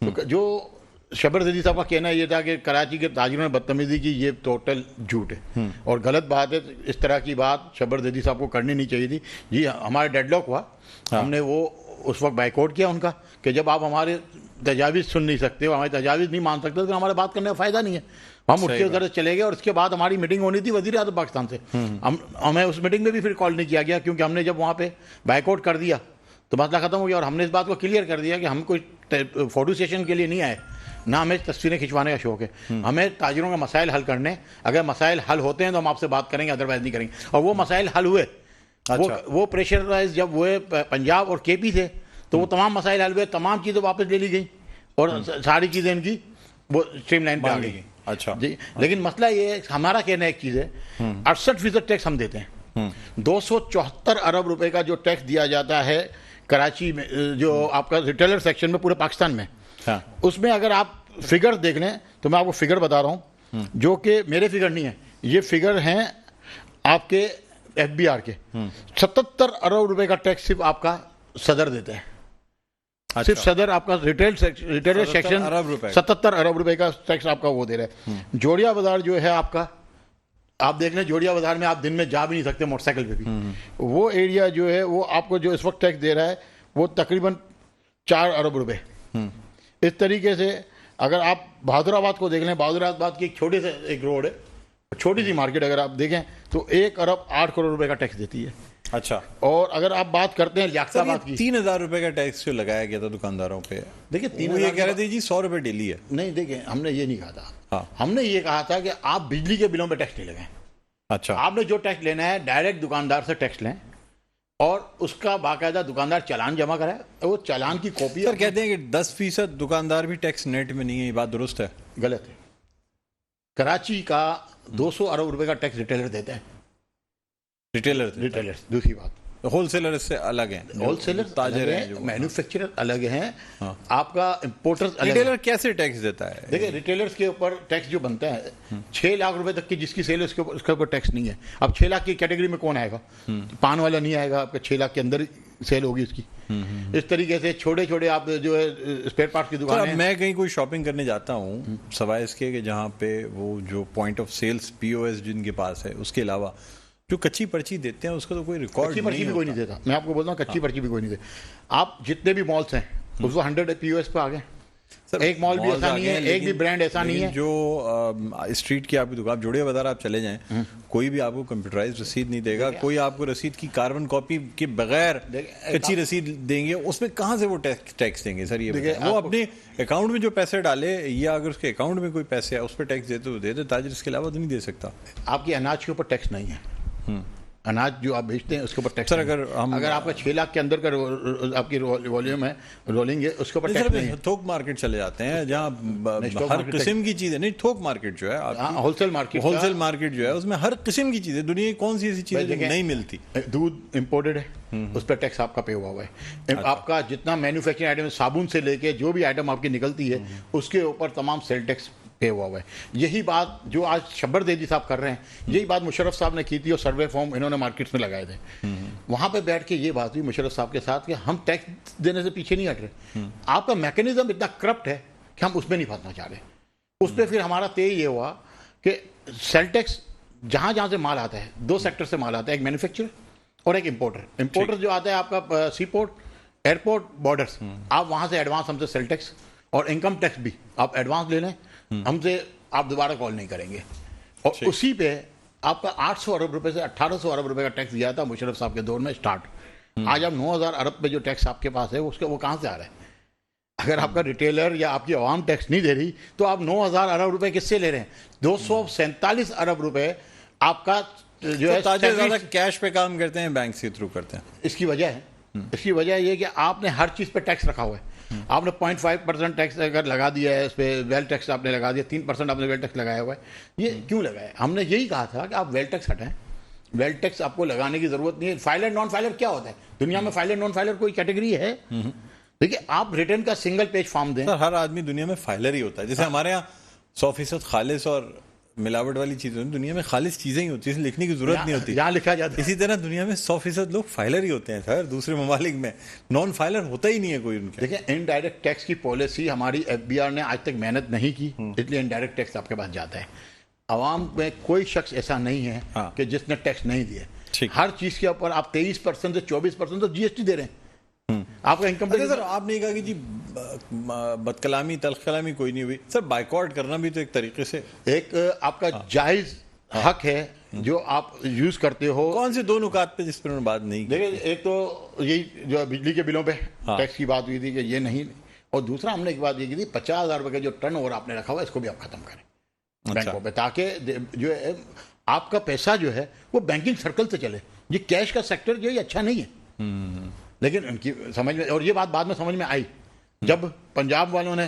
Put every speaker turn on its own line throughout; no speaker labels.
تو جو شبر زیدی صاحب کا کہنا یہ تھا کہ کراچی کے تاجروں نے بدتمیزی کی، یہ ٹوٹل جھوٹ ہے اور غلط بات ہے. اس طرح کی بات شبر زیدی صاحب کو کرنی نہیں چاہیے تھی. جی ہمارے ڈیڈ لاک ہوا، ہم نے وہ اس وقت بائیکاٹ کیا ان کا کہ جب آپ ہمارے تجاویز سن نہیں سکتے ہو، ہماری تجاویز نہیں مان سکتے تو ہمارے بات کرنے کا فائدہ نہیں ہے. ہم اٹھ کے ادھر چلے گئے اور اس کے بعد ہماری میٹنگ ہونی تھی وزیر اعظم پاکستان سے. ہمیں اس میٹنگ میں بھی پھر کال نہیں کیا گیا کیونکہ ہم نے جب وہاں پہ بائیکاٹ کر دیا تو مسئلہ ختم ہو گیا. اور ہم نے اس بات کو کلیئر کر دیا کہ ہم کوئی فوٹو سیشن کے لیے نہیں آئے، نہ ہمیں تصویریں کھنچوانے کا شوق ہے. ہمیں تاجروں کے مسائل حل کرنے، اگر مسائل حل ہوتے ہیں تو ہم آپ سے بات کریں گے، ادروائز نہیں کریں گے. اور وہ مسائل حل ہوئے. وہ پریشرائز جب ہوئے پنجاب اور کے پی سے تو وہ تمام مسائل حل ہوئے، تمام چیزیں واپس لے لی گئیں اور ساری چیزیں ان کی وہ اسٹریم لائن پہ آ گئی.
اچھا
جی لیکن مسئلہ یہ ہے، ہمارا کہنا ایک چیز ہے، 68% ٹیکس ہم دیتے ہیں. 274 ارب روپے کا جو ٹیکس دیا جاتا ہے کراچی میں، جو آپ کا ریٹیلر سیکشن میں پورے پاکستان میں، اس میں اگر آپ فگر دیکھ لیں تو میں آپ کو فگر بتا رہا ہوں جو کہ میرے فگر نہیں ہے، یہ فگر ہیں آپ کے ایف بی آر کے. 77 ارب روپے کا ٹیکس صرف آپ کا صدر دیتے ہیں. صرف صدر آپ کا ریٹیلر سیکشن 77 ارب روپے کا ٹیکس آپ کا وہ دے رہا ہے. جوڑیا بازار جو ہے آپ کا، آپ دیکھ لیں جوڑیا بازار میں آپ دن میں جا بھی نہیں سکتے موٹر سائیکل پہ بھی. وہ ایریا جو ہے وہ آپ کو جو اس وقت ٹیکس دے رہا ہے وہ تقریباً 4 ارب روپے. اس طریقے سے اگر آپ بہادر آباد کو دیکھ لیں، بہادر آباد کی ایک چھوٹے سے ایک روڈ ہے، چھوٹی سی مارکیٹ، اگر آپ دیکھیں تو 1 ارب 8 کروڑ روپے کا ٹیکس دیتی ہے.
اچھا.
اور اگر آپ بات کرتے ہیں لیاقت آباد کی،
3000 روپے کا ٹیکس جو لگایا گیا تھا دکانداروں پہ،
دیکھیں
یہ کہہ رہے تھے جی 100 روپے ڈیلی ہے.
نہیں دیکھیں ہم نے یہ نہیں کہا تھا، ہم نے یہ کہا تھا کہ آپ بجلی کے بلوں پہ ٹیکس نہیں لگائیں. اچھا. آپ نے جو ٹیکس لینا ہے ڈائریکٹ دکاندار سے ٹیکس لیں اور اس کا باقاعدہ دکاندار چالان جمع کرائے. وہ چالان کی کاپی.
سر کہتے ہیں کہ 10% دکاندار بھی ٹیکس نیٹ میں نہیں ہے، یہ بات درست ہے؟
غلط ہے. کراچی کا 200 ارب روپے کا ٹیکس ریٹیلر دیتے ہیں. ریٹیلر دوسری بات،
ہول سیلر اس سے الگ ہیں،
ہول سیلر تاجر ہیں، مینوفیکچرر الگ ہیں، آپ کا امپورٹر الگ.
ریٹیلر کیسے ٹیکس دیتا ہے؟
دیکھیں ریٹیلرز کے اوپر ٹیکس جو بنتا ہے 6 لاکھ روپے تک کی جس کی سیل ہے اس کے اوپر ٹیکس نہیں ہے. اب 6 لاکھ کی کیٹیگری میں کون آئے گا؟ پان والا نہیں آئے گا، آپ کا 6 لاکھ کے اندر سیل ہوگی اس کی. اس طریقے سے چھوٹے چھوٹے آپ جو ہے اسپیئر پارٹس کی دکان ہے.
میں کہیں کوئی شاپنگ کرنے جاتا ہوں سوائے اس کے کہ جہاں پہ وہ جو پوائنٹ آف سیلز POS جن کے پاس ہے، اس کے علاوہ جو کچی پرچی دیتے ہیں اس کا تو کوئی ریکارڈ نہیں.
کچی پرچی بھی کوئی نہیں دیتا. میں آپ کو بولتا ہوں کچی پرچی بھی کوئی نہیں دیتا. آپ جتنے بھی مالس ہیں اس کو 100 POS پہ آ گئے. ایک مال بھی ایسا نہیں ہے، ایک بھی برانڈ ایسا نہیں ہے.
جو اسٹریٹ کی آپ کی دکان جوڑیا بازار آپ چلے جائیں، کوئی بھی آپ کو کمپیوٹرائز رسید نہیں دے گا. کوئی آپ کو رسید کی کاربن کاپی کے بغیر کچی رسید دیں گے. اس میں کہاں سے وہ ٹیکس دیں گے سر؟ یہ وہ اپنے اکاؤنٹ میں جو پیسے ڈالے یا اگر اس کے اکاؤنٹ میں کوئی پیسے ہے اس پہ ٹیکس دیتے تو دے دے، تاجر اس کے علاوہ تو نہیں دے سکتا.
آپ کے اناج کے اوپر ٹیکس نہیں ہے. اناج جو آپ بیچتے ہیں اس کے اوپر ٹیکس.
سر
اگر آپ کا 6 لاکھ کے اندر کا آپ کی والیوم ہے رولنگ ہے اس کے اوپر ٹیکس نہیں ہے.
تھوک مارکیٹ چلے جاتے ہیں جہاں ہر قسم کی چیزیں، نہیں تھوک مارکیٹ جو ہے
ہول سیل
مارکیٹ جو ہے اس میں ہر قسم کی چیزیں، دنیا کی کون سی ایسی چیزیں نہیں ملتی.
دودھ امپورٹڈ ہے، اس پہ ٹیکس آپ کا پے ہوا ہے. آپ کا جتنا مینوفیکچرنگ آئٹم صابن سے لے کے جو بھی آئٹم آپ کی نکلتی ہے اس کے اوپر تمام سیل ٹیکس پے ہوا ہے. یہی بات جو آج شبر زیدی صاحب کر رہے ہیں، یہی بات مشرف صاحب نے کی تھی اور سروے فارم انہوں نے مارکیٹس میں لگائے تھے. وہاں پہ بیٹھ کے یہ بات ہوئی مشرف صاحب کے ساتھ کہ ہم ٹیکس دینے سے پیچھے نہیں ہٹ رہے. آپ کا میکینزم اتنا کرپٹ ہے کہ ہم اس میں نہیں پھنسنا چاہ رہے. اس پہ پھر ہمارا طے یہ ہوا کہ سیل ٹیکس جہاں جہاں سے مال آتا ہے، 2 سیکٹر سے مال آتا ہے، ایک مینوفیکچرر اور ایک امپورٹر. امپورٹر جو آتا ہے آپ کا سی پورٹ، ایئرپورٹ، بارڈرس، آپ وہاں سے ایڈوانس ہم سے سیل ٹیکس اور انکم ٹیکس بھی آپ ایڈوانس لے لیں، ہم سے آپ دوبارہ کال نہیں کریں گے. اور اسی پہ آپ کا 800 ارب روپے سے 1800 ارب روپے کا ٹیکس دیا تھا مشرف صاحب کے دور میں اسٹارٹ. آج آپ 9000 ارب پہ جو ٹیکس آپ کے پاس ہے اس کا وہ کہاں سے آ رہا ہے؟ اگر آپ کا ریٹیلر یا آپ کی عوام ٹیکس نہیں دے رہی تو آپ 9000 ارب روپے کس سے لے رہے ہیں؟ 247 ارب روپے آپ کا جو ہے
تاجر زیادہ کیش پہ کام کرتے ہیں، بینک سے تھرو کرتے ہیں.
اس کی وجہ ہے، اس کی وجہ یہ کہ آپ نے ہر چیز پہ ٹیکس رکھا ہوا ہے. آپ نے 0.5% ٹیکس اگر لگا دیا ہے، اس پہ ویل ٹیکس آپ نے لگا دیا، 3% آپ نے ویل ٹیکس لگایا ہوا ہے. یہ کیوں لگایا؟ ہم نے یہی کہا تھا کہ آپ ویل ٹیکس ہٹائیں. ویل ٹیکس آپ کو لگانے کی ضرورت نہیں ہے. فائلر نان فائلر کیا ہوتا ہے دنیا میں؟ فائلر نان فائلر کوئی کیٹیگری ہے؟ دیکھیے آپ ریٹرن کا سنگل پیج فارم دیں.
ہر آدمی دنیا میں فائلر ہی ہوتا ہے. جیسے ہمارے یہاں 100% خالص اور ملاوٹ والی چیزیں دنیا میں خالص چیزیں ہی ہوتی ہیں، لکھنے کی ضرورت نہیں ہوتی.
یہاں لکھا جاتا ہے.
اسی طرح دنیا میں 100% لوگ فائلر ہی ہوتے ہیں سر. دوسرے ممالک میں نان فائلر ہوتا ہی نہیں ہے کوئی ان کے.
دیکھیں انڈائریکٹ ٹیکس کی پالیسی ہماری ایف بی آر نے آج تک محنت نہیں کی، اس لیے انڈائریکٹ ٹیکس آپ کے پاس جاتا ہے. عوام میں کوئی شخص ایسا نہیں ہے کہ جس نے ٹیکس نہیں دیا. ہر چیز کے اوپر آپ 23% سے 24% تو جی ایس ٹی دے رہے ہیں. آپ کا انکم ٹیکس.
سر آپ نے کہا کہ جی بد کلامی تلخ کلامی کوئی نہیں ہوئی. سر بائیکاٹ کرنا بھی تو ایک طریقے سے
ایک آپ کا جائز حق ہے جو آپ یوز کرتے ہو.
کون سے دو نکات پہ جس پر انہوں نے بات نہیں کی؟
دیکھیں ایک تو یہی جو بجلی کے بلوں پہ ٹیکس کی بات ہوئی تھی کہ یہ نہیں، اور دوسرا ہم نے ایک بات یہ کی تھی 50,000 روپے کا جو ٹرن اوور آپ نے رکھا ہوا اس کو بھی آپ ختم کریں بینکوں پہ، تاکہ جو ہے آپ کا پیسہ جو ہے وہ بینکنگ سرکل سے چلے. یہ کیش کا سیکٹر جو ہے اچھا نہیں ہے. لیکن ان کی سمجھ میں، اور یہ بات بعد میں سمجھ میں آئی جب پنجاب والوں نے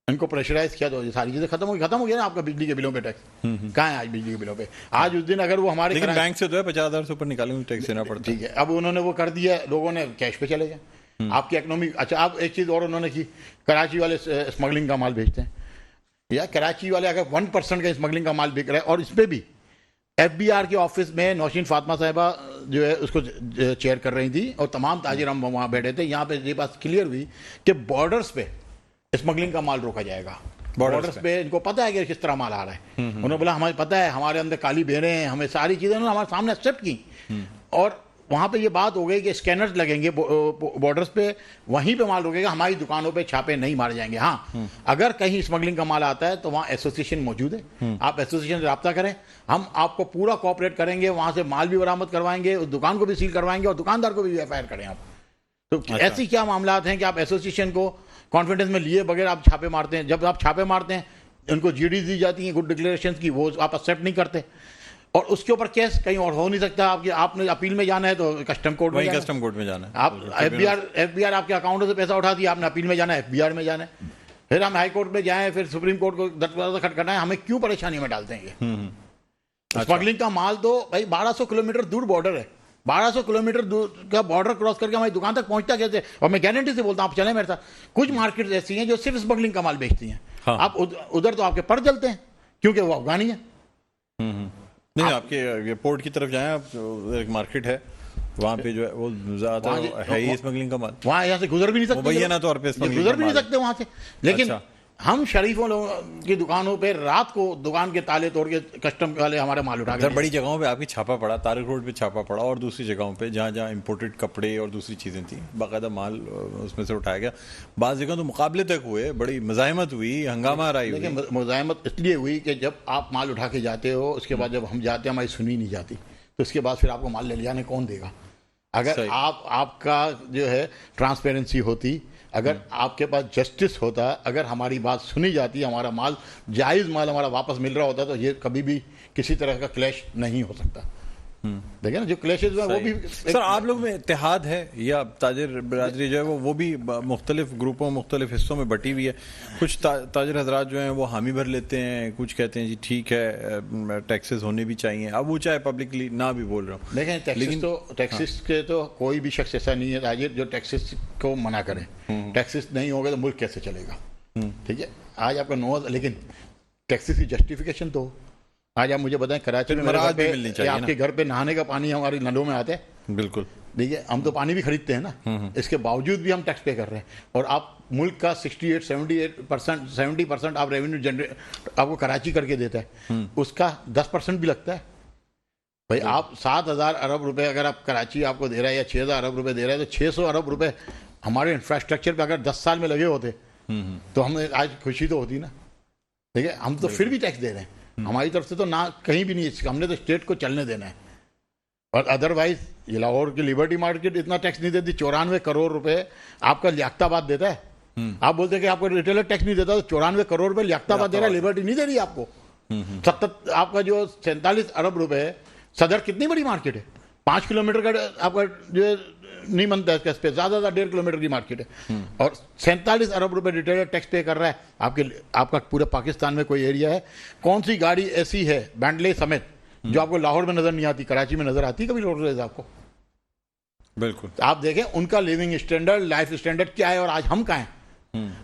ان کو پریشرائز کیا تو یہ ساری چیزیں ختم ہو گیا نا. آپ کا بجلی کے بلوں پہ ٹیکس کہاں ہے آج؟ بجلی کے بلوں پہ آج اس دن اگر وہ ہمارے
بینک سے تو ہے 50,000 سے اوپر نکالیں گے ٹیکس دینا پڑتا ہے.
ٹھیک ہے، اب انہوں نے وہ کر دیا، لوگوں نے کیش پہ چلے گئے. آپ کی اکنامی. اچھا اب ایک چیز اور انہوں نے کی، کراچی والے اسمگلنگ کا مال بھیجتے ہیں. یا کراچی والے اگر 1% کا اسمگلنگ کا مال بک رہا ہے، اور اس پہ بھی ایف بی آر کے آفس میں نوشین فاطمہ صاحبہ جو ہے اس کو چیئر کر رہی تھی اور تمام تاجر ہم وہاں بیٹھے تھے. یہاں پہ یہ بات کلیئر ہوئی کہ بارڈرز پہ اسمگلنگ کا مال روکا جائے گا. بارڈرز پہ ان کو پتہ ہے کہ کس طرح مال آ رہا ہے. انہوں نے بولا ہمیں پتہ ہے، ہمارے اندر کالی بیریں ہیں، ہمیں ساری چیزیں انہوں نے ہمارے سامنے ایکسیپٹ کی. اور وہاں پہ یہ بات ہو گئی کہ اسکینرز لگیں گے بارڈرز پہ، وہیں پہ مال روکے گا، ہماری دکانوں پہ چھاپے نہیں مارے جائیں گے. ہاں اگر کہیں اسمگلنگ کا مال آتا ہے تو وہاں ایسوسیشن موجود ہے، آپ ایسوسیشن سے رابطہ کریں، ہم آپ کو پورا کوآپریٹ کریں گے، وہاں سے مال بھی برآمد کروائیں گے، اس دکان کو بھی سیل کروائیں گے اور دکاندار کو بھی ایف آئی آر کریں آپ. تو ایسی کیا معاملات ہیں کہ آپ ایسوسیشن کو کانفیڈنس میں لیے بغیر آپ چھاپے مارتے ہیں؟ جب آپ چھاپے مارتے ہیں ان کو جی ڈیز دی جاتی ہیں گڈ ڈکلیریشنز کی، وہ آپ ایکسیپٹ نہیں کرتے، اور اس کے اوپر کیس کہیں اور ہو نہیں سکتا. آپ نے اپیل میں جانا ہے تو کسٹم کورٹ میں جانا ہے. آپ ایف بی آر آپ کے اکاؤنٹوں سے پیسہ اٹھا دیا، آپ نے اپیل میں جانا ہے، ایف بی آر میں جانا ہے. پھر ہم ہائی کورٹ میں جائیں، پھر سپریم کورٹ کو دروازہ کھٹکھٹانا ہے. ہمیں کیوں پریشانی میں ڈالتے ہیں یہ؟ اسمگلنگ کا مال تو بھائی 1200 کلومیٹر دور بارڈر ہے، 1200 کلومیٹر دور کا بارڈر کراس کر کے ہماری دکان تک پہنچتا کیسے؟ اور میں گارنٹی سے بولتا ہوں، آپ چلیں میرے ساتھ. کچھ مارکیٹ ایسی ہیں جو صرف اسمگلنگ کا مال بیچتی ہیں. آپ ادھر تو آپ کے پر جلتے ہیں کیونکہ وہ افغانی ہیں.
نہیں، آپ کے پورٹ کی طرف جائیں، آپ ایک مارکیٹ ہے وہاں پہ جو ہے وہ زیادہ ہے ہی اسمگلنگ کا مال.
وہاں یہاں سے گزر بھی نہیں سکتے،
مبینہ طور پہ
گزر بھی نہیں سکتے وہاں سے. لیکن ہم شریفوں لوگوں کی دکانوں پہ رات کو دکان کے تالے توڑ کے کسٹم والے ہمارے مال اٹھا کے.
بڑی جگہوں پہ آپ کی چھاپا پڑا، طارق روڈ پہ چھاپا پڑا، اور دوسری جگہوں پہ جہاں جہاں امپورٹڈ کپڑے اور دوسری چیزیں تھیں، باقاعدہ مال اس میں سے اٹھایا گیا. بعض جگہ تو مقابلے تک ہوئے، بڑی مزاحمت ہوئی، ہنگامہ رائی ہوئی.
مزاحمت اس لیے ہوئی کہ جب آپ مال اٹھا کے جاتے ہو، اس کے بعد جب ہم جاتے ہیں ہماری سنی نہیں جاتی، تو اس کے بعد پھر آپ کو مال لے جانے کون دے گا؟ اگر آپ کا جو ہے ٹرانسپیرنسی ہوتی، اگر آپ کے پاس جسٹس ہوتا، اگر ہماری بات سنی جاتی، ہمارا مال جائز مال ہمارا واپس مل رہا ہوتا، تو یہ کبھی بھی کسی طرح کا کلیش نہیں ہو سکتا. دیکھیں نا جو کلیشز ہیں وہ بھی.
سر آپ لوگ میں اتحاد ہے یا تاجر برادری جو ہے وہ بھی مختلف گروپوں مختلف حصوں میں بٹی ہوئی ہے؟ کچھ تاجر حضرات جو ہیں وہ حامی بھر لیتے ہیں، کچھ کہتے ہیں جی ٹھیک ہے ٹیکسز ہونے بھی چاہیے. اب وہ چاہے پبلکلی نہ بھی بول رہا ہوں،
لیکن ٹیکسز کے تو کوئی بھی شخص ایسا نہیں ہے تاجر جو ٹیکسز کو منع کرے. ٹیکسز نہیں ہوگا تو ملک کیسے چلے گا؟ ٹھیک ہے، آج آپ کا نوز، لیکن ٹیکسز کی جسٹیفیکیشن تو آج آپ مجھے بتائیں کراچی میں آپ کے گھر پہ نہانے کا پانی ہماری نلوں میں آتا ہے. بالکل، دیکھیے ہم تو پانی بھی خریدتے ہیں نا، اس کے باوجود بھی ہم ٹیکس پے کر رہے ہیں. اور آپ ملک کا 70% آپ ریونیو جنریٹ آپ کو کراچی کر کے دیتا ہے، اس کا 10% بھی لگتا ہے. بھائی آپ 7,000 ارب روپے اگر آپ کراچی آپ کو دے رہا ہے یا 6,000 ارب روپے دے رہا ہے، تو 600 ارب روپے ہمارے انفراسٹرکچر پہ اگر 10 سال میں لگے ہوتے تو ہمیں آج خوشی تو ہوتی نا. ٹھیک ہے، ہم تو پھر بھی ٹیکس دے رہے ہیں. ہماری طرف سے تو نہ کہیں بھی نہیں، ہم نے تو اسٹیٹ کو چلنے دینا ہے. اور ادروائز یہ لاہور کی لیبرٹی مارکیٹ اتنا ٹیکس نہیں دیتی. 94 کروڑ روپے آپ کا لیاقت آباد دیتا ہے. آپ بولتے ہیں کہ آپ کو ریٹیلر ٹیکس نہیں دیتا، تو 94 کروڑ روپے لیاقت آباد دے رہا ہے، لیبرٹی نہیں دے رہی آپ کو. آپ کا جو 47 ارب روپے ہے، صدر کتنی بڑی مارکیٹ ہے، 5 کلومیٹر کا آپ کا جو نہیں بنتا ہے اس پہ، زیادہ 1.5 کلومیٹر کی مارکیٹ ہے، اور 47 ارب روپے ریٹیلر ٹیکس پے کر رہا ہے. آپ کا پورے پاکستان میں کوئی ایریا ہے، کون سی گاڑی ایسی ہے بینڈلے سمیت جو آپ کو لاہور میں نظر نہیں آتی، کراچی میں نظر آتی کبھی روڈ ریز آپ کو؟ بالکل. آپ دیکھیں ان کا لیونگ اسٹینڈرڈ، لائف اسٹینڈرڈ کیا ہے، اور آج ہم کہاں ہیں.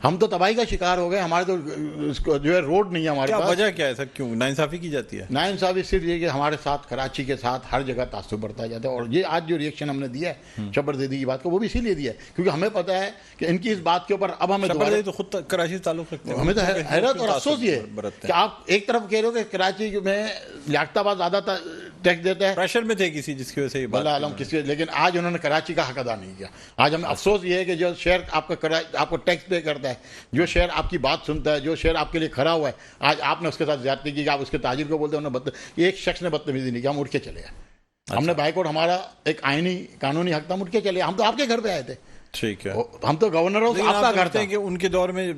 ہم تو تباہی کا شکار ہو گئے. ہمارے تو جو ہے روڈ نہیں ہے ہمارے پاس.
وجہ کیا ہے سر؟ کیوں ناانصافی کی جاتی ہے؟
ناانصافی صرف یہ کہ ہمارے ساتھ کراچی کے ساتھ ہر جگہ تعصب بڑھتا جاتا ہے. اور یہ آج جو ریئیکشن ہم نے دیا ہے شبر زیدی کی بات کو، وہ بھی اسی لیے دیا ہے کیونکہ ہمیں پتہ ہے کہ ان کی اس بات کے اوپر اب ہمیں
شبر زیدی تو خود کراچی سے تعلق رکھتے ہیں.
ہمیں تو حیرت اور افسوس یہ ہے کہ آپ ایک طرف کہہ رہے ہو کہ کراچی میں لیاقت آباد زیادہ ٹیکس دیتا ہے،
پریشر میں تھے کسی جس کی وجہ سے یہ بات
اللہ عالم کسی، لیکن آج انہوں نے کراچی کا حق ادا نہیں کیا. آج ہمیں افسوس یہ ہے کہ جو شہر آپ کو ٹیکس پے کرتا ہے، جو شہر آپ کی بات سنتا ہے، جو شہر آپ کے لیے کھڑا ہوا ہے، آج آپ نے اس کے ساتھ زیادتی کی کہ آپ اس کے تاجر کو بولتے ہیں ایک شخص نے بدتمیزی نہیں کیا، ہم اٹھ کے چلے گئے. ہم نے بائی کورٹ ہمارا ایک آئینی قانونی حق تھا، ہم اٹھ کے چلے گئے. ہم تو آپ کے گھر پہ آئے تھے.
ٹھیک ہے.
ہم تو گورنر ہاؤس آپ کا گھر تھا.
کہ ان کے دور میں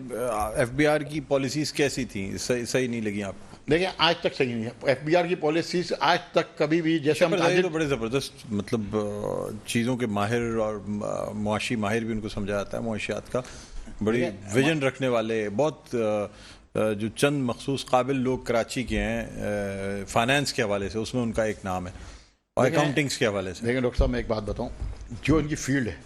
ایف بی آر کی پالیسیز کیسی تھیں؟ صحیح نہیں لگی آپ کو؟
دیکھیں آج تک صحیح نہیں ہے. ایف بی آر کی پالیسیز آج تک کبھی بھی، جیسے ہم
تو بڑے زبردست مطلب چیزوں کے ماہر اور معاشی ماہر بھی ان کو سمجھا جاتا ہے، معاشیات کا بڑی ویژن رکھنے والے، بہت جو چند مخصوص قابل لوگ کراچی کے ہیں فائنانس کے حوالے سے، اس میں ان کا ایک نام ہے، اور اکاؤنٹنگس کے حوالے سے.
لیکن ڈاکٹر صاحب میں ایک بات بتاؤں، جو ان کی فیلڈ ہے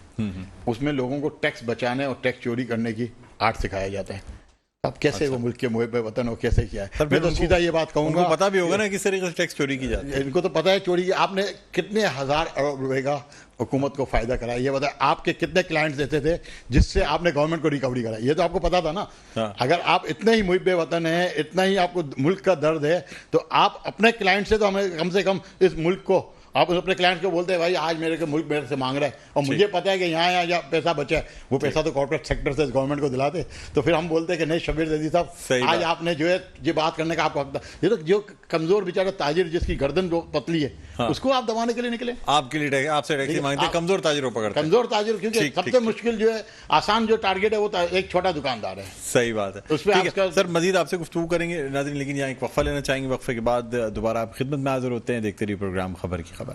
اس میں لوگوں کو ٹیکس بچانے اور ٹیکس چوری کرنے کی آرٹ سکھایا جاتا ہے. اب کیسے وہ ملک کے محب وطن ہو کیسے کیا ہے؟ میں تو سیدھا یہ بات کہوں گا،
پتہ بھی ہوگا نا کس طریقے سے ٹیکس چوری کی جاتی ہے.
ان کو تو پتہ ہے چوری کی. آپ نے کتنے ہزار ارب روپے کا حکومت کو فائدہ کرایا، یہ بتائیں آپ کے کتنے کلائنٹس ایسے تھے جس سے آپ نے گورنمنٹ کو ریکوری کرائی؟ یہ تو آپ کو پتا تھا نا. اگر آپ اتنے ہی محب وطن ہیں، اتنا ہی آپ کو ملک کا درد ہے، تو آپ اپنے کلائنٹ سے تو ہمیں کم سے کم اس ملک کو، آپ اپنے کلائنٹ کو بولتے ہیں بھائی آج میرے ملک میرے سے مانگ رہا ہے اور مجھے پتا ہے کہ یہاں پیسہ بچا ہے، وہ پیسہ تو کارپوریٹ سیکٹر سے گورنمنٹ کو دلاتے. تو پھر ہم بولتے ہیں کہ نہیں شبیر زیدی صاحب آج آپ نے جو ہے یہ بات کرنے کا آپ کو حق تھا. یہ تو جو کمزور بیچارہ تاجر جس کی گردن جو پتلی ہے اس کو آپ دبانے کے لیے نکلے.
آپ کے لیے آپ سے ٹیکس مانگتے ہیں، کمزور تاجروں پکڑتے ہیں.
کمزور تاجر کیونکہ سب سے مشکل جو ہے، آسان جو ٹارگیٹ ہے وہ ایک چھوٹا دکاندار ہے.
صحیح بات ہے.
اس پہ
سر مزید آپ سے گفتگو کریں گے ناظرین، لیکن یہاں ایک وقفہ لینا چاہیں گے. وقفے کے بعد دوبارہ آپ خدمت میں حاضر ہوتے ہیں. دیکھتے رہیے پروگرام خبر کی خبر.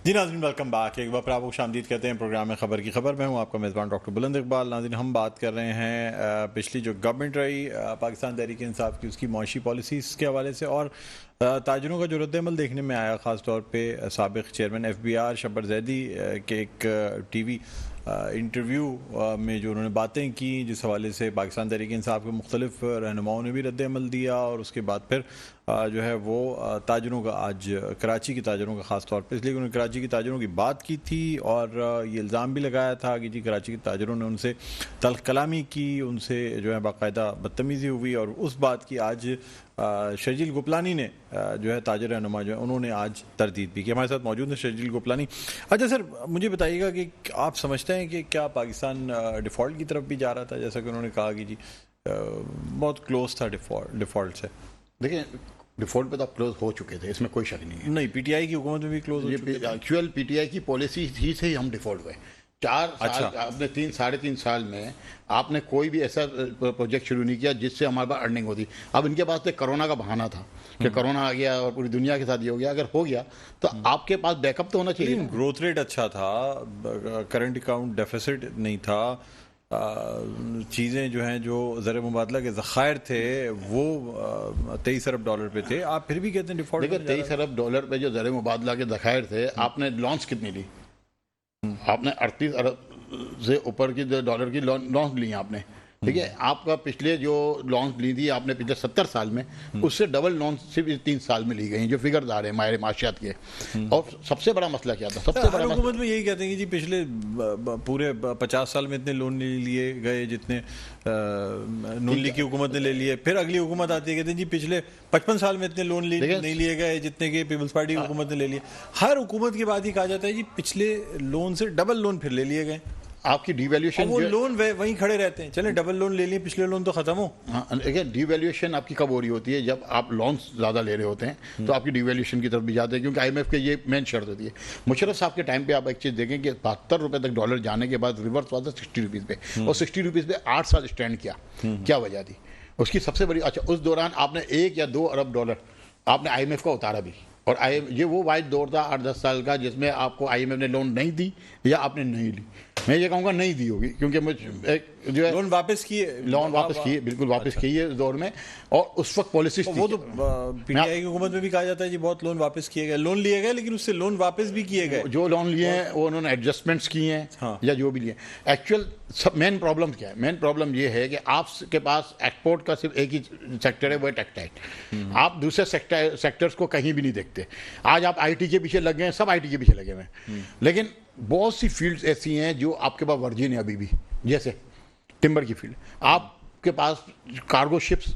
جی ناظرین ویلکم بیک. ایک بار پھر آپ کو خوشامدید کہتے ہیں پروگرام میں خبر کی خبر. میں ہوں آپ کا میزبان ڈاکٹر بلند اقبال. ناظرین ہم بات کر رہے ہیں پچھلی جو گورنمنٹ رہی پاکستان تحریک انصاف کی، اس کی معاشی پالیسیز کے حوالے سے اور تاجروں کا جو رد عمل دیکھنے میں آیا، خاص طور پہ سابق چیئرمین ایف بی آر شبر زیدی کے ایک ٹی وی انٹرویو میں جو انہوں نے باتیں کی، جس حوالے سے پاکستان تحریک انصاف کے مختلف رہنماؤں نے بھی رد عمل دیا، اور اس کے بعد پھر جو ہے وہ تاجروں کا، آج کراچی کے تاجروں کا خاص طور پہ، اس لیے انہوں نے کراچی کے تاجروں کی بات کی تھی اور یہ الزام بھی لگایا تھا کہ جی کراچی کے تاجروں نے ان سے تلخ کلامی کی، ان سے جو ہے باقاعدہ بدتمیزی ہوئی، اور اس بات کی آج شرجیل گوپلانی نے جو ہے تاجر رہنما جو ہے انہوں نے آج تردید بھی کی. ہمارے ساتھ موجود ہیں شرجیل گوپلانی. اچھا سر مجھے بتائیے گا کہ آپ سمجھتے ہیں کہ کیا پاکستان ڈیفالٹ کی طرف بھی جا رہا تھا، جیسا کہ انہوں نے کہا کہ جی بہت کلوز تھا ڈیفالٹ سے؟
دیکھیں ڈیفالٹ پہ تو آپ کلوز ہو چکے تھے، اس میں کوئی شک نہیں ہے.
نہیں، پی ٹی آئی کی حکومت میں بھی کلوز ہو چکے تھے.
ایکچوئل پی ٹی آئی کی پالیسی ہی سے ہی ہم ڈیفالٹ ہوئے. 4 سال آپ نے 3.5 سال میں آپ نے کوئی بھی ایسا پروجیکٹ شروع نہیں کیا جس سے ہمارے پاس ارننگ ہوتی. اب ان کے پاس تو کرونا کا بہانہ تھا کہ کرونا آ گیا اور پوری دنیا کے ساتھ یہ ہو گیا. اگر ہو گیا تو آپ کے پاس بیک اپ تو ہونا چاہیے.
گروتھ ریٹ اچھا تھا، کرنٹ اکاؤنٹ ڈیفیسٹ نہیں تھا، چیزیں جو ہیں جو زر مبادلہ کے ذخائر تھے وہ $23 ارب پہ تھے. آپ پھر بھی کہتے ہیں ڈیفالٹ.
دیکھیں $23 ارب پہ جو زر مبادلہ کے ذخائر تھے، آپ نے لانچ کتنی لی؟ آپ نے 38 ارب سے اوپر کی ڈالر کی لانچ لی ہیں آپ نے. ٹھیک ہے، آپ کا پچھلے جو لانچ لی تھی آپ نے پچھلے 70 سال میں، اس سے ڈبل لانچ صرف 3 سال میں لی گئی ہیں، جو فگرز آ رہے ہیں ماہر معاشیات کے. اور سب سے بڑا مسئلہ کیا تھا؟ سب سے بڑا
حکومت میں یہی کہتے ہیں کہ جی پچھلے پورے 50 سال میں اتنے لون نہیں لیے گئے جتنے نون لیگ کی حکومت نے لے لیے. پھر اگلی حکومت آتی ہے کہتے ہیں جی پچھلے 55 سال میں اتنے لون نہیں لیے گئے جتنے کہ پیپلز پارٹی کی حکومت نے لے لیے. ہر حکومت کے بعد ہی کہا جاتا ہے جی پچھلے لون سے ڈبل لون پھر لے لیے گئے.
آپ کی ڈی ویلیوشن،
وہ لون وہیں کھڑے رہتے ہیں. چلیں ڈبل لون لے لیے، پچھلے لون تو ختم ہو.
ہاں دیکھیں ڈی ویلیوشن آپ کی کب ہو رہی ہوتی ہے؟ جب آپ لونس زیادہ لے رہے ہوتے ہیں تو آپ کی ڈی ویلیوشن کی طرف بھی جاتے ہیں، کیونکہ آئی ایم ایف کے یہ مین شرط ہوتی ہے. مشرف صاحب کے ٹائم پہ آپ ایک چیز دیکھیں کہ 72 روپے تک ڈالر جانے کے بعد ریورس ہوا تھا 60 روپیز پہ، اور 60 روپیز پہ 8 سال اسٹینڈ کیا. کیا وجہ تھی اس کی؟ سب سے بڑی، اچھا اس دوران آپ نے 1 یا 2 ارب ڈالر آپ نے آئی ایم ایف کا اتارا بھی، اور یہ وہ واحد دور تھا 8-10 سال کا جس میں آپ کو آئی ایم ایف نے لون نہیں دی یا آپ نے نہیں لی. میں یہ کہوں گا نہیں دی ہوگی، کیونکہ جو ہے
لون واپس کیے،
بالکل واپس کیے اس دور میں، اور اس وقت پالیسیز
وہ تو پی ٹی آئی کی حکومت میں بھی کہا جاتا ہے جی بہت لون واپس کیے گئے، لون لیے گئے لیکن اس سے لون واپس بھی کیے گئے،
جو لون لیے ہیں وہ انہوں نے ایڈجسٹمنٹس کیے ہیں یا جو بھی لیے. ایکچوئل مین پرابلم کیا ہے؟ مین پرابلم یہ ہے کہ آپ کے پاس ایکسپورٹ کا صرف ایک ہی سیکٹر ہے، وہ ہے ٹیکسٹائل. آپ دوسرے سیکٹرز کو کہیں بھی نہیں دیکھتے. آج آپ آئی ٹی کے پیچھے لگے ہیں، سب آئی ٹی کے پیچھے لگے ہوئے ہیں، لیکن بہت سی فیلڈز ایسی ہیں جو آپ کے پاس ورجن ہے ابھی بھی، جیسے ٹمبر کی فیلڈ. آپ کے پاس cargo ships,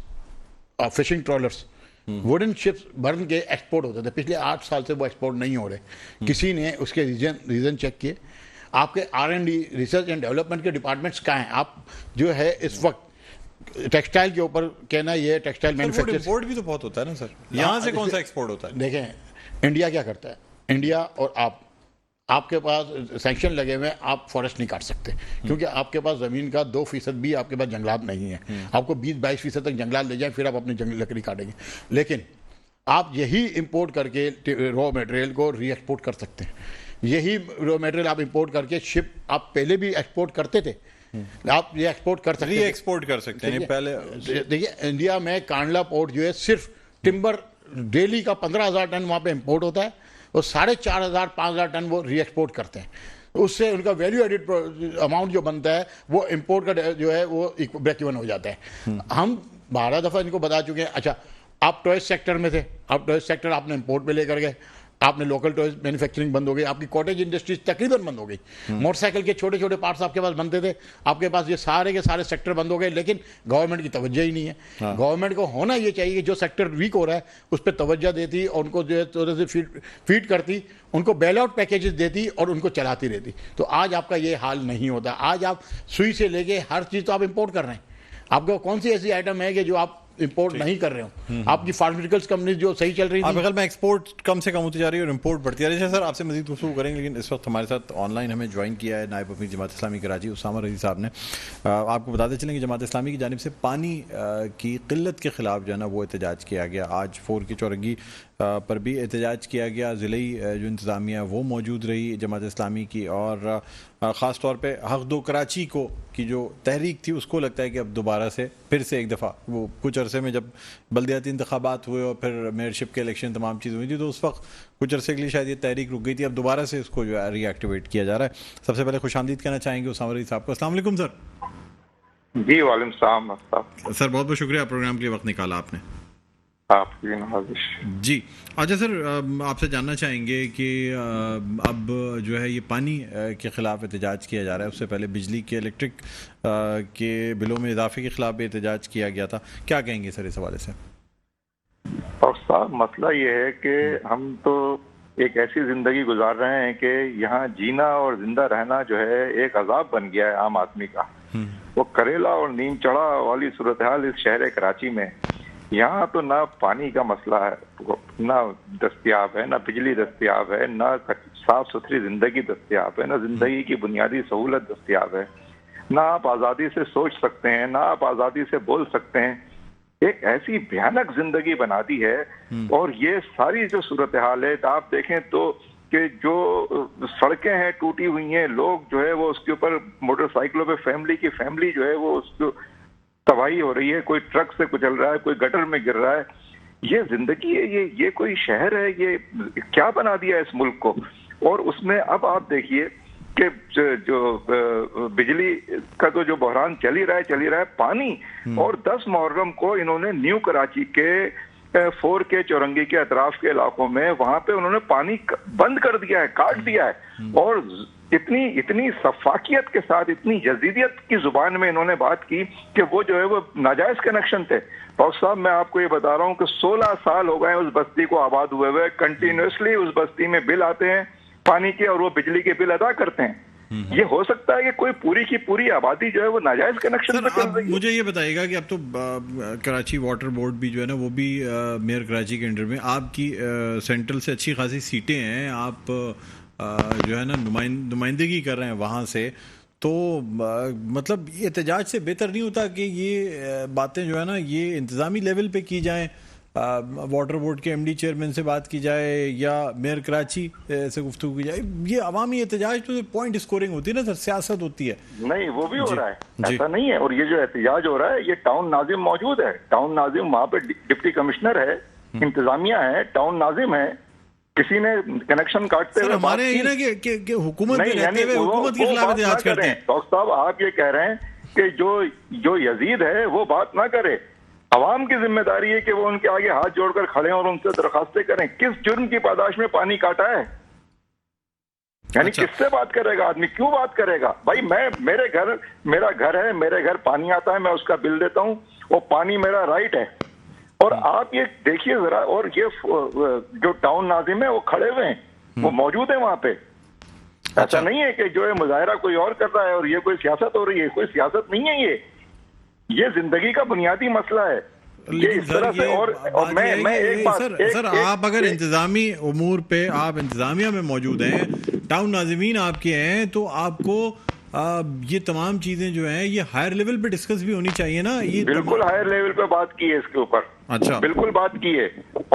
fishing trawlers, wooden ships بھرن کے ایکسپورٹ ہوتے تھے. پچھلے 8 سال سے وہ ایکسپورٹ نہیں ہو رہے. کسی نے اس کے ریزن چیک کیے؟ آپ کے R&D ریسرچ اینڈ ڈیولپمنٹ کے ڈپارٹمنٹس کہاں ہیں؟ آپ جو ہے اس وقت ٹیکسٹائل کے اوپر کہنا یہ ٹیکسٹائل مینوفیکچر،
امپورٹ بھی تو بہت ہوتا ہے نا سر، یہاں سے کون سا ایکسپورٹ ہوتا ہے؟
دیکھیں انڈیا کیا کرتا ہے. انڈیا اور آپ کے پاس سینکشن لگے ہوئے ہیں، آپ فارسٹ نہیں کاٹ سکتے کیونکہ آپ کے پاس زمین کا 2% بھی آپ کے پاس جنگلات نہیں ہیں. آپ کو 20-22% تک جنگلات لے جائیں، پھر آپ اپنی لکڑی کاٹیں گے. لیکن آپ یہی امپورٹ کر کے را میٹیریل کو ری ایکسپورٹ کر سکتے ہیں. یہی را میٹیریل آپ امپورٹ کر کے شپ آپ پہلے بھی ایکسپورٹ کرتے تھے، آپ یہ ایکسپورٹ کر سکتے ہیں،
ری ایکسپورٹ کر سکتے ہیں. پہلے
دیکھیے انڈیا میں کانڈلا پورٹ جو ہے صرف ٹمبر ڈیلی کا 15,000 ٹن وہاں پہ امپورٹ ہوتا ہے، اور 4,500-5,000 ٹن وہ ری ایکسپورٹ کرتے ہیں. اس سے ان کا ویلیو ایڈڈ اماؤنٹ جو بنتا ہے وہ امپورٹ کا جو ہے وہ بریک ایون ہو جاتا ہے. ہم 12 دفعہ ان کو بتا چکے ہیں. اچھا آپ ٹوائز سیکٹر میں تھے، آپ ٹوائز سیکٹر آپ نے امپورٹ پہ لے کر گئے، آپ نے لوکل ٹوائز مینوفیکچرنگ بند ہو گئی، آپ کی کاٹیج انڈسٹریز تقریباً بند ہو گئی. موٹر سائیکل کے چھوٹے چھوٹے پارٹس آپ کے پاس بنتے تھے، آپ کے پاس یہ سارے کے سارے سیکٹر بند ہو گئے. لیکن گورنمنٹ کی توجہ ہی نہیں ہے. گورنمنٹ کو ہونا یہ چاہیے کہ جو سیکٹر ویک ہو رہا ہے اس پہ توجہ دیتی اور ان کو جو ہے تھوڑے سے فیڈ کرتی، ان کو بیل آؤٹ پیکیجز دیتی اور ان کو چلاتی رہتی. تو آج آپ کا یہ حال نہیں ہوتا. آج آپ سوئی سے لے کے ہر چیز تو آپ امپورٹ کر رہے ہیں. آپ کو کون سی ایسی آئٹم ہے کہ جو آپ امپورٹ نہیں کر رہے ہوں؟ آپ کی فارماسیوٹیکلس کمپنیز جو صحیح چل رہی تھی،
آپ بغل میں ایکسپورٹ کم سے کم ہوتی جا رہی ہے اور امپورٹ بڑھتی جا رہی ہے. سر آپ سے مزید گفتگو کریں گے، لیکن اس وقت ہمارے ساتھ آن لائن ہمیں جوائن کیا ہے نائب امیر جماعت اسلامی کراچی اسامہ رضی صاحب نے. آپ کو بتاتے چلیں کہ جماعت اسلامی کی جانب سے پانی کی قلت کے خلاف جو ہے نا وہ احتجاج کیا گیا. آج 4 کی چورنگی پر بھی احتجاج کیا گیا. ضلعی جو انتظامیہ وہ موجود رہی جماعت اسلامی کی، اور خاص طور پہ حق دو کراچی کو کی جو تحریک تھی اس کو لگتا ہے کہ اب دوبارہ سے پھر سے ایک دفعہ، وہ کچھ عرصے میں جب بلدیاتی انتخابات ہوئے اور پھر میئرشپ کے الیکشن تمام چیزیں ہوئی تھی تو اس وقت کچھ عرصے کے لیے شاید یہ تحریک رک گئی تھی. اب دوبارہ سے اس کو جو ہے ری ایکٹیویٹ کیا جا رہا ہے. سب سے پہلے خوش آمدید کہنا چاہیں گے اسامہ رضی صاحب کو. السلام علیکم سر.
جی وعلیکم السلام
سر، بہت بہت شکریہ پروگرام کے لیے وقت نکالا آپ نے.
آپ کی نوازش.
جی اچھا سر، آپ سے جاننا چاہیں گے کہ اب جو ہے یہ پانی کے خلاف احتجاج کیا جا رہا ہے، اس سے پہلے بجلی کے الیکٹرک کے بلوں میں اضافے کے خلاف بھی احتجاج کیا گیا تھا. کیا کہیں گے سر اس حوالے سے؟
اور صاحب مسئلہ یہ ہے کہ ہم تو ایک ایسی زندگی گزار رہے ہیں کہ یہاں جینا اور زندہ رہنا جو ہے ایک عذاب بن گیا ہے عام آدمی کا. وہ کریلا اور نیم چڑھا والی صورتحال اس شہر کراچی میں. یہاں تو نہ پانی کا مسئلہ ہے، نہ دستیاب ہے، نہ بجلی دستیاب ہے، نہ صاف ستھری زندگی دستیاب ہے، نہ زندگی کی بنیادی سہولت دستیاب ہے، نہ آپ آزادی سے سوچ سکتے ہیں، نہ آپ آزادی سے بول سکتے ہیں. ایک ایسی بھیانک زندگی بنا دی ہے. اور یہ ساری جو صورتحال ہے آپ دیکھیں تو کہ جو سڑکیں ہیں ٹوٹی ہوئی ہیں، لوگ جو ہے وہ اس کے اوپر موٹر سائیکلوں پہ فیملی کی فیملی جو ہے وہ اس کو تباہی ہو رہی ہے، کوئی ٹرک سے کچل رہا ہے، کوئی گٹر میں گر رہا ہے. یہ زندگی ہے، یہ کوئی شہر ہے؟ یہ کیا بنا دیا اس ملک کو. اور اس میں اب آپ دیکھیے کہ جو بجلی کا تو جو بحران چل ہی رہا ہے پانی. اور 10 محرم کو انہوں نے نیو کراچی کے 4 کے چورنگی کے اطراف کے علاقوں میں وہاں پہ انہوں نے پانی بند کر دیا ہے، کاٹ دیا ہے. اور اتنی سفاکیت کے ساتھ، اتنی یزیدیت کی زبان میں انہوں نے بات کی کہ وہ جو ہے وہ ناجائز کنیکشن تھے. ڈاکٹر صاحب میں آپ کو یہ بتا رہا ہوں کہ 16 سال ہو گئے اس بستی کو آباد ہوئے کنٹینیوسلی اس بستی میں بل آتے ہیں پانی کے اور وہ بجلی کے بل ادا کرتے ہیں. یہ ہو سکتا ہے کہ کوئی پوری کی پوری آبادی جو ہے وہ ناجائز کنیکشن پہ چل رہی ہے؟
مجھے یہ بتائیے گا کہ اب تو کراچی واٹر بورڈ بھی جو ہے نا وہ بھی میئر کراچی کے انڈر میں، آپ کی سینٹرل سے اچھی خاصی سیٹیں ہیں، آپ جو ہے نا نمائندگی کر رہے ہیں وہاں سے، تو مطلب یہ احتجاج سے بہتر نہیں ہوتا کہ یہ باتیں جو ہے نا یہ انتظامی لیول پہ کی جائیں واٹر بورڈ کے MD چیئرمین سے بات کی جائے یا میئر کراچی سے گفتگو کی جائے. یہ عوامی احتجاج تو پوائنٹ اسکورنگ ہوتی ہے نا سر, سیاست ہوتی ہے.
نہیں وہ بھی ہو رہا ہے, ایسا نہیں ہے. اور یہ جو احتجاج ہو رہا ہے یہ ٹاؤن ناظم موجود ہے, ٹاؤن ناظم وہاں پہ ڈپٹی کمشنر ہے, انتظامیہ ہے, ٹاؤن ناظم ہے, کسی نے کنیکشن کاٹتے ہوئے
ہمارے یہ نا کہ حکومت میں رہتے ہوئے حکومت کے خلاف احتجاج کرتے ہیں.
ڈاکٹر صاحب آپ یہ کہہ رہے ہیں کہ جو یزید ہے وہ بات نہ کرے, عوام کی ذمہ داری ہے کہ وہ ان کے آگے ہاتھ جوڑ کر کھڑے اور ان سے درخواستیں کریں. کس جرم کی پاداش میں پانی کاٹا ہے؟ یعنی کس سے بات کرے گا آدمی, کیوں بات کرے گا؟ بھائی میرا گھر ہے, میرے گھر پانی آتا ہے, میں اس کا بل دیتا ہوں, وہ پانی میرا رائٹ ہے. اور آپ یہ دیکھیے ذرا, اور یہ جو ٹاؤن ناظم ہے وہ کھڑے ہوئے ہیں, وہ موجود ہیں وہاں پہ. ایسا نہیں ہے کہ جو ہے مظاہرہ کوئی اور کر رہا ہے اور یہ کوئی سیاست ہو رہی ہے. کوئی سیاست نہیں ہے, یہ زندگی کا بنیادی مسئلہ ہے.
سر آپ اگر انتظامی امور پہ آپ انتظامیہ میں موجود ہیں, ٹاؤن ناظمین آپ کے ہیں, تو آپ کو یہ تمام چیزیں جو ہیں یہ ہائر لیول پہ ڈسکس بھی ہونی چاہیے نا. یہ
بالکل ہائر لیول پہ بات کی ہے اس کے اوپر,
اچھا
بالکل بات کی ہے.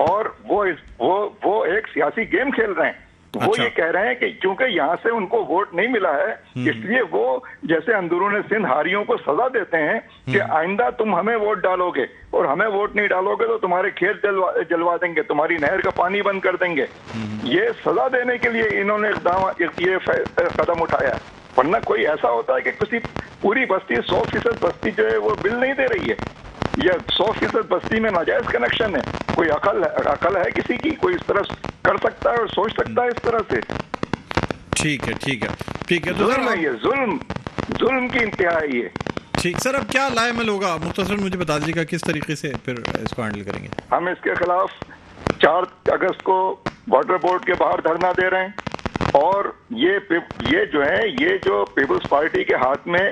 اور وہ ایک سیاسی گیم کھیل رہے ہیں. وہ یہ کہہ رہے ہیں کہ چونکہ یہاں سے ان کو ووٹ نہیں ملا ہے, اس لیے وہ جیسے اندرون سندھ ہاریوں کو سزا دیتے ہیں کہ آئندہ تم ہمیں ووٹ ڈالو گے اور ہمیں ووٹ نہیں ڈالو گے تو تمہارے کھیت جلوا دیں گے, تمہاری نہر کا پانی بند کر دیں گے. یہ سزا دینے کے لیے انہوں نے یہ قدم اٹھایا ہے. ورنہ کوئی ایسا ہوتا ہے کہ کسی پوری بستی 100% بستی جو ہے وہ بل نہیں دے رہی ہے, یا 100% بستی میں ناجائز کنیکشن ہے. کوئی عقل ہے کسی کی؟ کوئی اس طرح کر سکتا ہے اور سوچ سکتا ہے اس طرح سے؟
ٹھیک ہے.
ظلم ہے یہ, ظلم کی انتہا ہے یہ.
ٹھیک سر, اب کیا لائے عمل ہوگا مختصر مجھے بتا دیجیے گا, کس طریقے سے پھر اس کو ہینڈل کریں گے؟
ہم اس کے خلاف 4 اگست کو واٹر بورڈ کے باہر دھرنا دے رہے ہیں. اور یہ جو ہے, یہ جو پیپلز پارٹی کے ہاتھ میں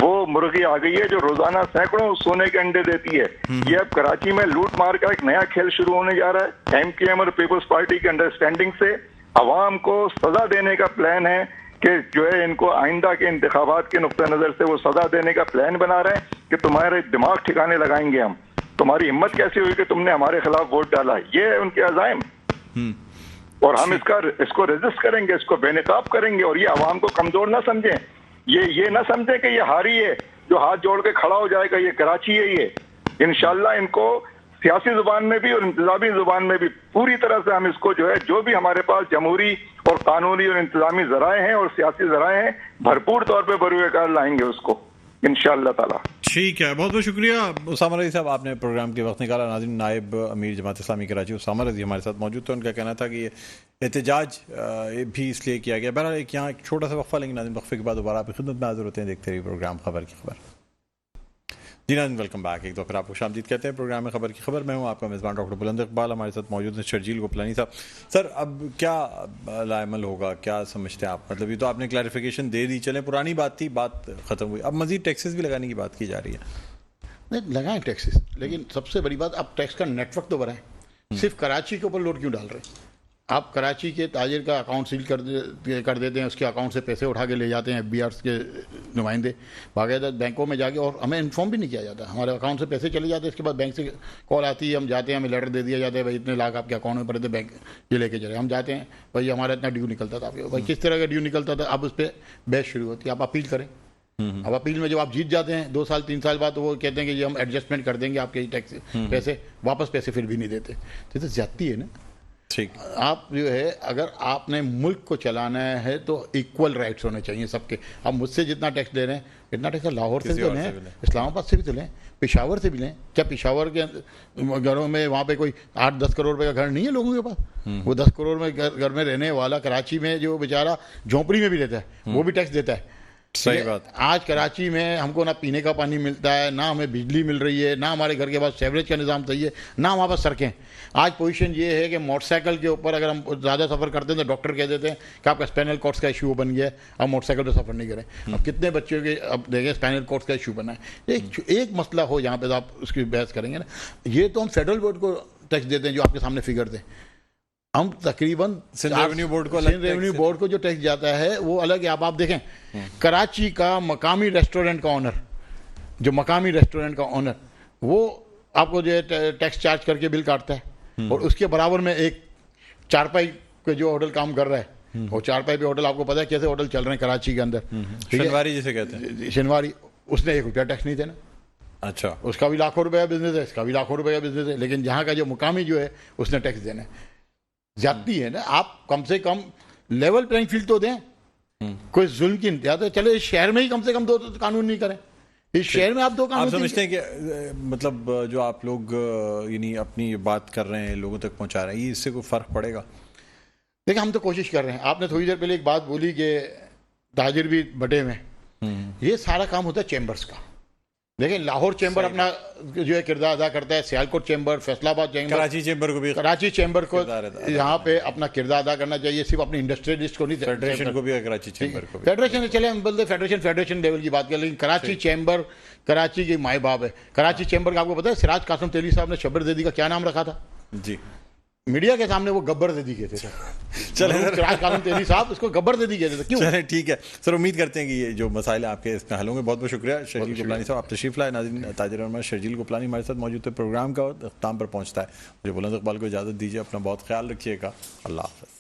وہ مرغی آ گئی ہے جو روزانہ سینکڑوں سونے کے انڈے دیتی ہے. یہ اب کراچی میں لوٹ مار کا ایک نیا کھیل شروع ہونے جا رہا ہے. MKM اور پیپلز پارٹی کے انڈرسٹینڈنگ سے عوام کو سزا دینے کا پلان ہے کہ جو ہے ان کو آئندہ کے انتخابات کے نقطہ نظر سے وہ سزا دینے کا پلان بنا رہے ہیں کہ تمہارے دماغ ٹھکانے لگائیں گے ہم, تمہاری ہمت کیسی ہوئی کہ تم نے ہمارے خلاف ووٹ ڈالا. یہ ہے ان کے عزائم. اور ہم اس کو ریزسٹ کریں گے, اس کو بے نقاب کریں گے. اور یہ عوام کو کمزور نہ سمجھیں, یہ نہ سمجھیں کہ یہ ہاری ہے جو ہاتھ جوڑ کے کھڑا ہو جائے گا. یہ کراچی ہے, یہ انشاءاللہ ان کو سیاسی زبان میں بھی اور انتظامی زبان میں بھی پوری طرح سے ہم اس کو جو ہے, جو بھی ہمارے پاس جمہوری اور قانونی اور انتظامی ذرائع ہیں اور سیاسی ذرائع ہیں, بھرپور طور پہ بروئے کار لائیں گے اس کو انشاءاللہ تعالی.
ٹھیک ہے, بہت بہت شکریہ اسامہ رضی صاحب, آپ نے پروگرام کے وقت نکالا. ناظرین, نائب امیر جماعت اسلامی کراچی اسامہ رضی ہمارے ساتھ موجود تھے. ان کا کہنا تھا کہ یہ احتجاج بھی اس لیے کیا گیا. بہرحال ایک چھوٹا سا وقفہ لیں گے ناظرین, وقفے کے بعد دوبارہ آپ کی خدمت میں حاضر ہوتے ہیں. دیکھتے رہیے پروگرام خبر کی خبر. جی ناظرین, ویلکم بیک. ایک دو پھر آپ کو خوش آمدید کہتے ہیں پروگرام میں خبر کی خبر. میں ہوں آپ کا میزبان ڈاکٹر بلند اقبال. ہمارے ساتھ موجود ہیں شرجیل گوپلانی صاحب. سر, اب کیا لائے عمل ہوگا, کیا سمجھتے ہیں آپ؟ مطلب یہ تو آپ نے کلیریفیکیشن دے دی, چلیں پرانی بات تھی, بات ختم ہوئی, اب مزید ٹیکسز بھی لگانے کی بات کی جا رہی ہے.
نہیں لگائیں ٹیکسز, لیکن سب سے بڑی بات آپ ٹیکس کا نیٹ ورک تو بڑھائیں. صرف کراچی کے اوپر لوڈ کیوں ڈال رہے ہیں؟ آپ کراچی کے تاجر کا اکاؤنٹ سیل کر دیتے ہیں, اس کے اکاؤنٹ سے پیسے اٹھا کے لے جاتے ہیں FBRs کے نمائندے باقاعدہ بینکوں میں جا کے, اور ہمیں انفارم بھی نہیں کیا جاتا. ہمارے اکاؤنٹ سے پیسے چلے جاتے ہیں, اس کے بعد بینک سے کال آتی ہے, ہم جاتے ہیں, ہمیں لیٹر دے دیا جاتا ہے, بھائی اتنے لاکھ آپ کے اکاؤنٹ میں پڑے تھے, بینک یہ لے کے چلے. ہم جاتے ہیں, بھائی ہمارا اتنا ڈیو نکلتا تھا, آپ کے بھائی کس طرح کا ڈیو نکلتا تھا, اب اس پہ بحث شروع ہوتی ہے. آپ اپیل کریں. اب اپیل میں جب آپ جیت جاتے ہیں 2 سال 3 سال بعد, وہ کہتے ہیں کہ یہ ہم ایڈجسٹمنٹ کر دیں گے آپ کے ٹیکس پیسے, واپس پیسے پھر بھی نہیں دیتے. تو زیادتی ہے نا.
ٹھیک,
آپ جو ہے اگر آپ نے ملک کو چلانا ہے تو ایکول رائٹس ہونے چاہیے سب کے. آپ مجھ سے جتنا ٹیکس لے رہے ہیں اتنا ٹیکس لاہور سے بھی تو لیں, اسلام آباد سے بھی تو لیں, پشاور سے بھی لیں. کیا پشاور کے گھروں میں وہاں پہ کوئی 8-10 کروڑ روپے کا گھر نہیں ہے لوگوں کے پاس؟ وہ 10 کروڑ میں گھر میں رہنے والا کراچی میں جو بیچارہ جھونپڑی میں بھی رہتا ہے وہ بھی ٹیکس دیتا ہے.
صحیح بات.
آج کراچی میں ہم کو نہ پینے کا پانی ملتا ہے, نہ ہمیں بجلی مل رہی ہے, نہ ہمارے گھر کے پاس سیوریج کا نظام صحیح ہے, نہ ہمارے پاس سڑکیں. آج پوزیشن یہ ہے کہ موٹر سائیکل کے اوپر اگر ہم زیادہ سفر کرتے ہیں تو ڈاکٹر کہہ دیتے ہیں کہ آپ کا اسپینل کارڈس کا ایشو بن گیا ہے, اب موٹر سائیکل پہ سفر نہیں کریں. اب کتنے بچوں کے اب دیکھیں اسپینل کارڈس کا ایشو بنا ہے. ایک مسئلہ ہو جہاں پہ آپ اس کی بحث کریں گے نا. یہ تو ہم فیڈرل بورڈ کو ٹیکس دیتے ہیں جو آپ کے سامنے فگر تھے. ہم تقریباً
ریونیو
بورڈ کو جو ٹیکس جاتا ہے وہ الگ ہے. آپ دیکھیں کراچی کا مقامی ریسٹورنٹ کا آنر, جو مقامی ریسٹورنٹ کا آنر, وہ آپ کو جو ہے ٹیکس چارج کر کے بل کاٹتا ہے، اور اس کے برابر میں ایک چارپائی کے جو ہوٹل کام کر رہا ہے، وہ چارپائی پہ ہوٹل آپ کو پتا ہے کیسے ہوٹل چل رہے ہیں کراچی کے اندر،
شنواری جسے کہتے ہیں،
شنواری، اس نے 1 روپیہ ٹیکس نہیں دینا.
اچھا،
اس کا بھی لاکھوں روپیہ بزنس ہے، اس کا بھی لاکھوں روپیہ بزنس ہے، لیکن جہاں کا جو مقامی جو ہے اس نے ٹیکس دینا ہے. زیادتی ہے نا. آپ کم سے کم لیول پلینگ فیلڈ تو دیں، کوئی ظلم کی انتہا تو چلے اس شہر میں ہی کم سے کم 2 قانون نہیں کریں. اس شہر میں آپ 2 قانون.
آپ سمجھتے ہیں کہ مطلب جو آپ لوگ یعنی اپنی بات کر رہے ہیں لوگوں تک پہنچا رہے ہیں، یہ اس سے کوئی فرق پڑے گا؟
دیکھیں ہم تو کوشش کر رہے ہیں. آپ نے تھوڑی دیر پہلے ایک بات بولی کہ تاجر بھی بٹے میں، یہ سارا کام ہوتا ہے چیمبرز کا. دیکھیں لاہور چیمبر اپنا جو ہے کردار ادا کرتا ہے، سیالکوٹ چیمبر، فیصل آباد چیمبر،
کراچی چیمبر کو بھی،
کراچی چیمبر کو یہاں پہ اپنا کردار ادا کرنا چاہیے. صرف اپنے انڈسٹریلسٹ کو نہیں،
فیڈریشن کو بھی، کراچی چیمبر کو بھی.
فیڈریشن چلے ہم بولتے فیڈریشن لیول کی بات کریں، لیکن کراچی چیمبر کراچی کی مائیں باپ ہے. کراچی چیمبر کا آپ کو پتا ہے سراج قاسم تیلی صاحب نے شبر زیدی کا کیا نام رکھا تھا؟
جی،
میڈیا کے سامنے وہ گبر زیدی کہتے تھے.
چلیں
سراج قاسم تیلی صاحب اس کو گبر زیدی کہتے تھے. کیوں؟
چلیں ٹھیک ہے سر، امید کرتے ہیں کہ یہ جو مسائل آپ کے اس میں حل ہوں گے. بہت بہت شکریہ شرجیل گوپلانی صاحب، آپ تشریف لائے. ناظرین، تاجر علماء شرجیل گوپلانی ہمارے ساتھ موجود تھے. پروگرام کا اختتام پر پہنچتا ہے. مجھے بلند اقبال کو اجازت دیجیے. اپنا بہت خیال رکھیے گا. اللہ حافظ.